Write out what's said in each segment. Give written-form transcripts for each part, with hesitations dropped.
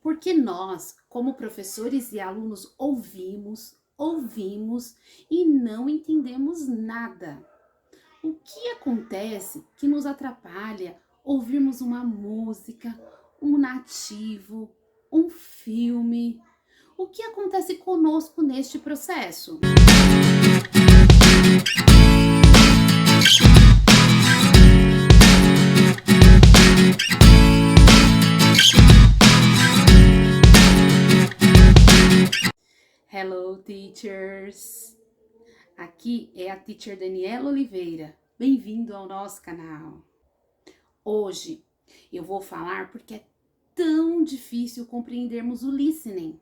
Porque nós, como professores e alunos, ouvimos e não entendemos nada. O que acontece que nos atrapalha ouvirmos uma música, um nativo, um filme? O que acontece conosco neste processo? Hello, teachers! Aqui é a teacher Daniela Oliveira. Bem-vindo ao nosso canal. Hoje eu vou falar porque é tão difícil compreendermos o listening.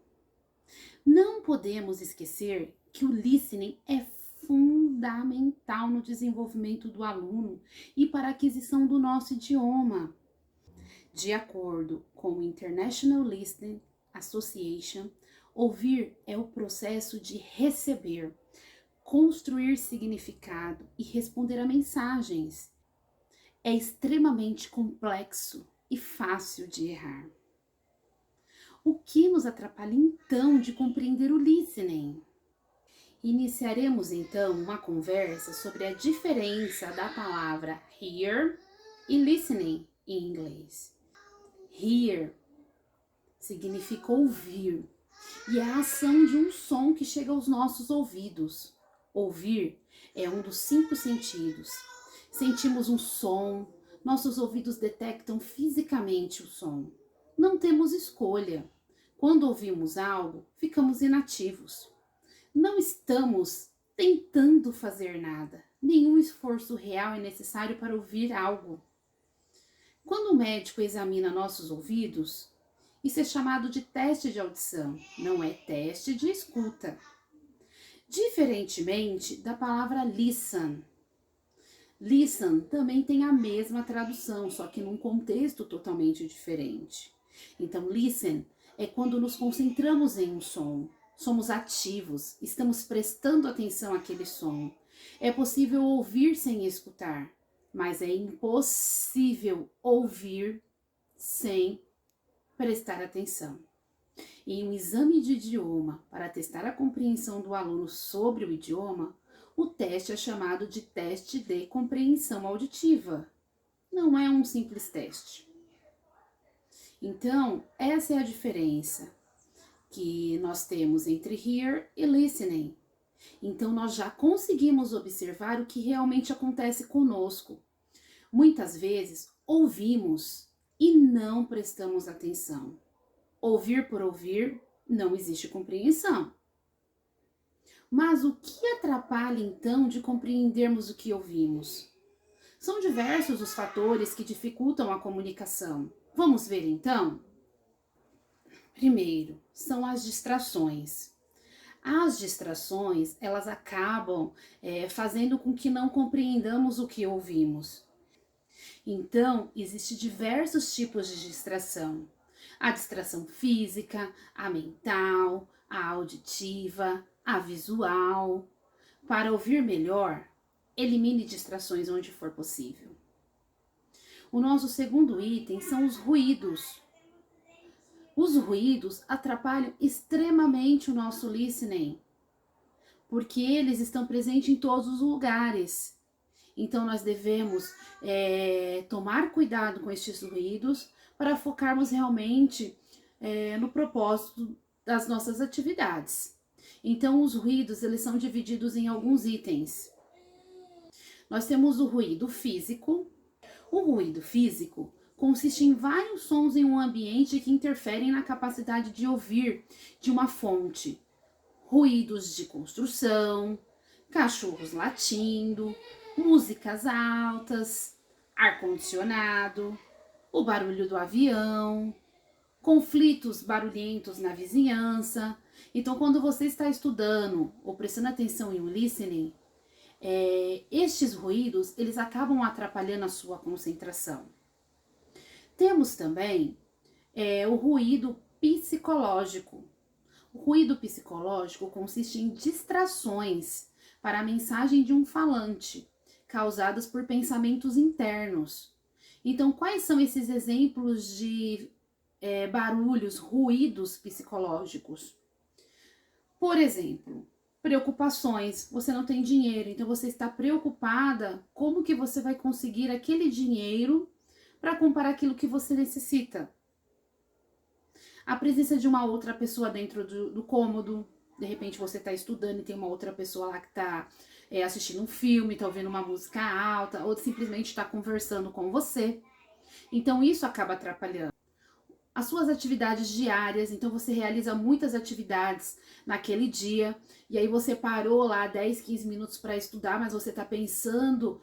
Não podemos esquecer que o listening é fundamental no desenvolvimento do aluno e para a aquisição do nosso idioma. De acordo com o International Listening Association, ouvir é o processo de receber, construir significado e responder a mensagens. É extremamente complexo e fácil de errar. O que nos atrapalha então de compreender o listening? Iniciaremos então uma conversa sobre a diferença da palavra hear e listening em inglês. Hear significa ouvir e é a ação de um som que chega aos nossos ouvidos. Ouvir é um dos 5 sentidos. Sentimos um som, nossos ouvidos detectam fisicamente o som. Não temos escolha. Quando ouvimos algo, ficamos inativos. Não estamos tentando fazer nada. Nenhum esforço real é necessário para ouvir algo. Quando o médico examina nossos ouvidos, isso é chamado de teste de audição, não é teste de escuta. Diferentemente da palavra listen. Listen também tem a mesma tradução, só que num contexto totalmente diferente. Então, listen é quando nos concentramos em um som, somos ativos, estamos prestando atenção àquele som. É possível ouvir sem escutar, mas é impossível ouvir sem prestar atenção. Em um exame de idioma, para testar a compreensão do aluno sobre o idioma, o teste é chamado de teste de compreensão auditiva. Não é um simples teste. Então, essa é a diferença que nós temos entre hear e listening. Então, nós já conseguimos observar o que realmente acontece conosco. Muitas vezes, ouvimos e não prestamos atenção. Ouvir por ouvir, não existe compreensão. Mas o que atrapalha então de compreendermos o que ouvimos? São diversos os fatores que dificultam a comunicação. Vamos ver então? Primeiro, são as distrações. As distrações, elas acabam fazendo com que não compreendamos o que ouvimos. Então, existem diversos tipos de distração. A distração física, a mental, a auditiva, a visual. Para ouvir melhor, elimine distrações onde for possível. O nosso segundo item são os ruídos. Os ruídos atrapalham extremamente o nosso listening, porque eles estão presentes em todos os lugares. Então, nós devemos tomar cuidado com estes ruídos para focarmos realmente no propósito das nossas atividades. Então, os ruídos, eles são divididos em alguns itens. Nós temos o ruído físico. O ruído físico consiste em vários sons em um ambiente que interferem na capacidade de ouvir de uma fonte. Ruídos de construção, cachorros latindo, músicas altas, ar-condicionado, o barulho do avião, conflitos barulhentos na vizinhança. Então, quando você está estudando ou prestando atenção em um listening, estes ruídos, eles acabam atrapalhando a sua concentração. Temos também o ruído psicológico. O ruído psicológico consiste em distrações para a mensagem de um falante, causadas por pensamentos internos. Então, quais são esses exemplos de barulhos, ruídos psicológicos. Por exemplo, preocupações. Você não tem dinheiro, então você está preocupada como que você vai conseguir aquele dinheiro para comprar aquilo que você necessita. A presença de uma outra pessoa dentro do cômodo. De repente você está estudando e tem uma outra pessoa lá que está assistindo um filme, está ouvindo uma música alta, ou simplesmente está conversando com você. Então isso acaba atrapalhando. As suas atividades diárias, então você realiza muitas atividades naquele dia, e aí você parou lá 10, 15 minutos para estudar, mas você está pensando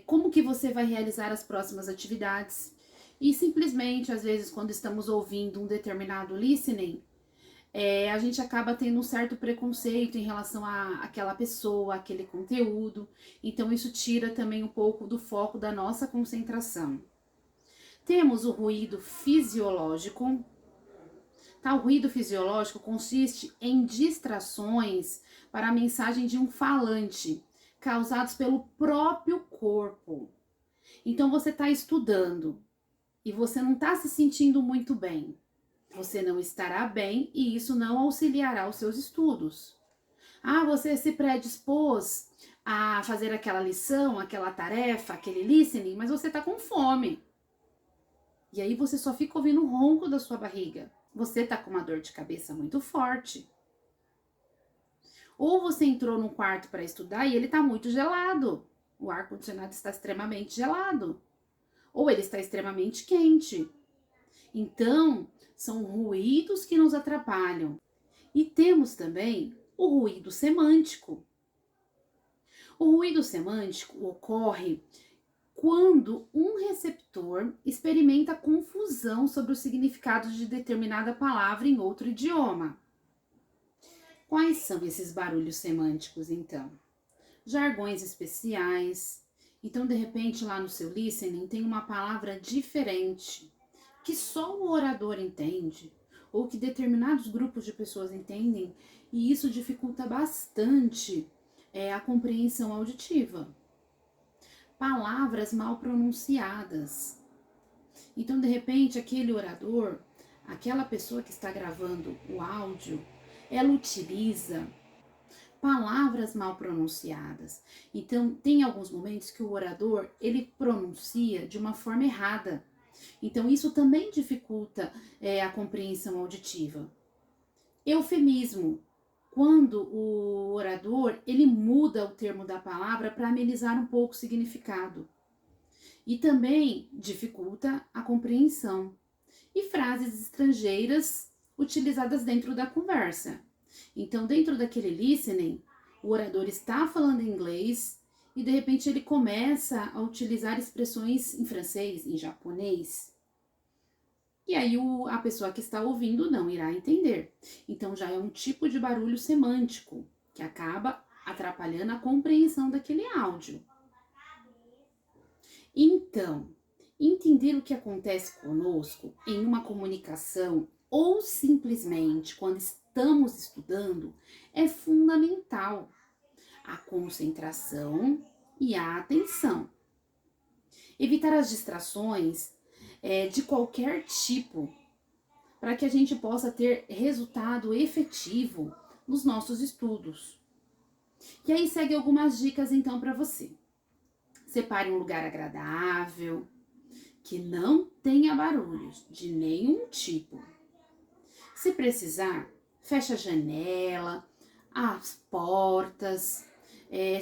como que você vai realizar as próximas atividades. E simplesmente, às vezes, quando estamos ouvindo um determinado listening, a gente acaba tendo um certo preconceito em relação àquela pessoa, àquele conteúdo. Então isso tira também um pouco do foco da nossa concentração. Temos o ruído fisiológico. Tá? O ruído fisiológico consiste em distrações para a mensagem de um falante, causados pelo próprio corpo. Então você está estudando e você não está se sentindo muito bem. Você não estará bem e isso não auxiliará os seus estudos. Ah, você se predispôs a fazer aquela lição, aquela tarefa, aquele listening, mas você está com fome. E aí você só fica ouvindo o ronco da sua barriga. Você tá com uma dor de cabeça muito forte. Ou você entrou num quarto para estudar e ele tá muito gelado. O ar-condicionado está extremamente gelado. Ou ele está extremamente quente. Então, são ruídos que nos atrapalham. E temos também o ruído semântico. O ruído semântico ocorre quando um receptor experimenta confusão sobre o significado de determinada palavra em outro idioma. Quais são esses barulhos semânticos, então? Jargões especiais. Então, de repente, lá no seu listening tem uma palavra diferente, que só o orador entende, ou que determinados grupos de pessoas entendem, e isso dificulta bastante a compreensão auditiva. Palavras mal pronunciadas. Então, de repente, aquele orador, aquela pessoa que está gravando o áudio, ela utiliza palavras mal pronunciadas. Então, tem alguns momentos que o orador, ele pronuncia de uma forma errada. Então, isso também dificulta a compreensão auditiva. Eufemismo. Quando o orador, ele muda o termo da palavra para amenizar um pouco o significado. E também dificulta a compreensão. E frases estrangeiras utilizadas dentro da conversa. Então, dentro daquele listening, o orador está falando inglês e de repente ele começa a utilizar expressões em francês, em japonês. E aí a pessoa que está ouvindo não irá entender. Então já é um tipo de barulho semântico que acaba atrapalhando a compreensão daquele áudio. Então, entender o que acontece conosco em uma comunicação ou simplesmente quando estamos estudando é fundamental. A concentração e a atenção. Evitar as distrações de qualquer tipo, para que a gente possa ter resultado efetivo nos nossos estudos. E aí segue algumas dicas então para você. Separe um lugar agradável, que não tenha barulhos de nenhum tipo. Se precisar, feche a janela, as portas,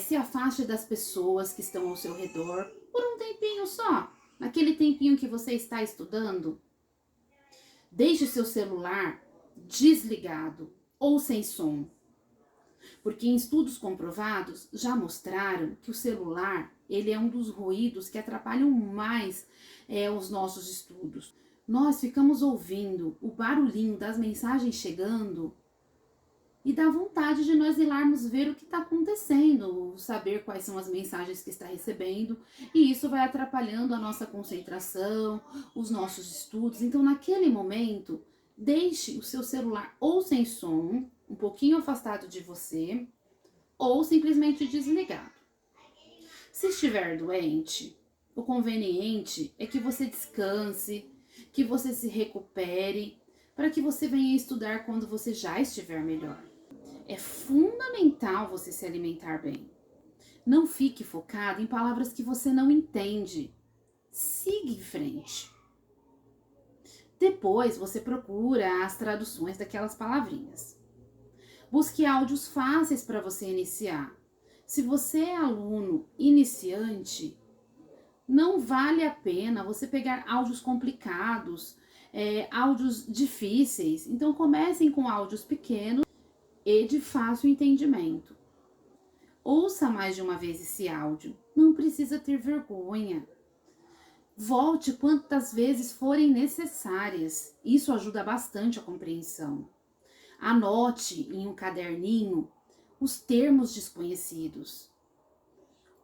se afaste das pessoas que estão ao seu redor por um tempinho só. Naquele tempinho que você está estudando, deixe seu celular desligado ou sem som. Porque em estudos comprovados já mostraram que o celular, ele é um dos ruídos que atrapalham mais os nossos estudos. Nós ficamos ouvindo o barulhinho das mensagens chegando e dá vontade de nós irmos ver o que está acontecendo, saber quais são as mensagens que está recebendo, e isso vai atrapalhando a nossa concentração, os nossos estudos. Então, naquele momento, deixe o seu celular ou sem som, um pouquinho afastado de você, ou simplesmente desligado. Se estiver doente, o conveniente é que você descanse, que você se recupere, para que você venha estudar quando você já estiver melhor. É fundamental você se alimentar bem. Não fique focado em palavras que você não entende. Siga em frente. Depois você procura as traduções daquelas palavrinhas. Busque áudios fáceis para você iniciar. Se você é aluno iniciante, não vale a pena você pegar áudios complicados, áudios difíceis. Então comecem com áudios pequenos e de fácil entendimento. Ouça mais de uma vez esse áudio. Não precisa ter vergonha. Volte quantas vezes forem necessárias. Isso ajuda bastante a compreensão. Anote em um caderninho os termos desconhecidos.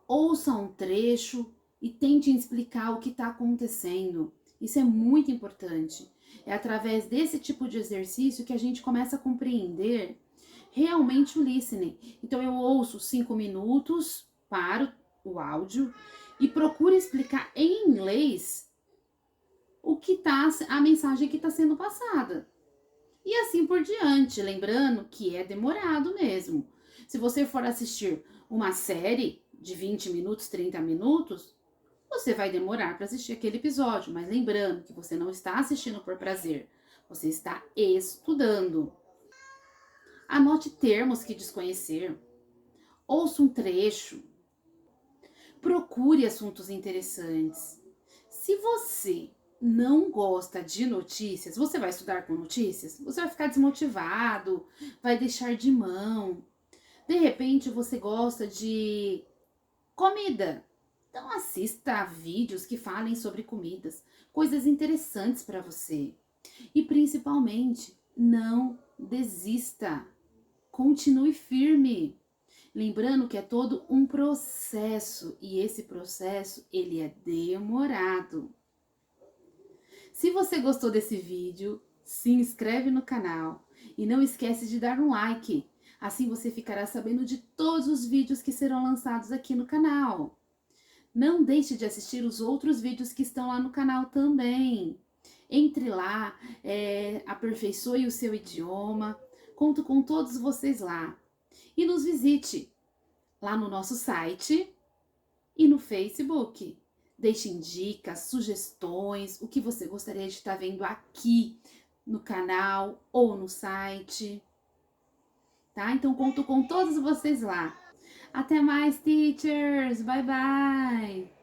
Ouça um trecho e tente explicar o que está acontecendo. Isso é muito importante. É através desse tipo de exercício que a gente começa a compreender realmente o listening. Então eu ouço 5 minutos, paro o áudio e procuro explicar em inglês a mensagem que está sendo passada. E assim por diante, lembrando que é demorado mesmo. Se você for assistir uma série de 20 minutos, 30 minutos, você vai demorar para assistir aquele episódio, mas lembrando que você não está assistindo por prazer, você está estudando. Anote termos que desconhecer, ouça um trecho, procure assuntos interessantes. Se você não gosta de notícias, você vai estudar com notícias? Você vai ficar desmotivado, vai deixar de mão. De repente você gosta de comida. Então assista a vídeos que falem sobre comidas, coisas interessantes para você. E principalmente, não desista. Continue firme. Lembrando que é todo um processo e esse processo ele é demorado. Se você gostou desse vídeo, se inscreve no canal e não esquece de dar um like. Assim você ficará sabendo de todos os vídeos que serão lançados aqui no canal. Não deixe de assistir os outros vídeos que estão lá no canal também. Entre lá, aperfeiçoe o seu idioma. Conto com todos vocês lá. E nos visite lá no nosso site e no Facebook. Deixe dicas, sugestões, o que você gostaria de estar vendo aqui no canal ou no site. Tá? Então, conto com todos vocês lá. Até mais, teachers! Bye, bye!